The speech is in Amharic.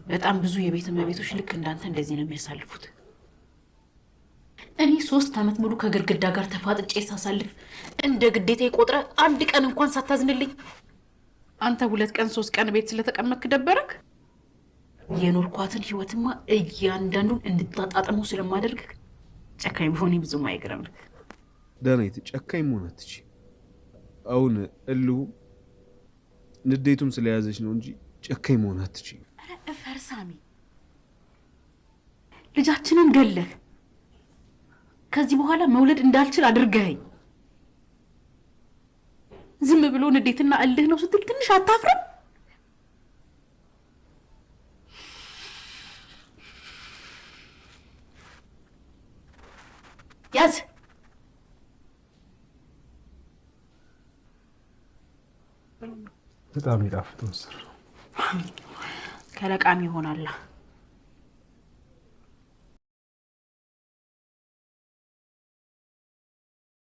በጣም ብዙ የቤት እመቤቶች ልክ እንዳንተ እንደዚህ ነው የሚያሳልፉት። እኔ 3 ዓመት ሙሉ ከግድግዳ ጋር ተፋጥጬ ሳሳልፍ እንደ ግዴታ ቆጥረ አንድ ቀን እንኳን ሳታዝንልኝ አንተ 2 ቀን 3 ቀን ቤት ስለተቀመጥክ ደበረክ? የኖርኳትን ህይወትማ እያንዳንዱን እንድታጣጥመው ስለማደርግ ጨካኝ ቢሆን ብዙም አይገርምልክ። ዳናይት ጨካኝ መሆን አትችይም። አሁን እልሁ ንዴቱም ስለያዘች ነው እንጂ ጨካኝ መሆን አትችይም። አረ ፈርሳሚ ልጃችንን ገለህ ከዚህ በኋላ መውለድ እንዳልችል አድርገኸኝ ዝም ብሎ ንዴትና እልህ ነው ስትል ትንሽ አታፍረም? ያዝ። በጣም ይጣፍጥ ወሰር ከለቃሚ ይሆናላ።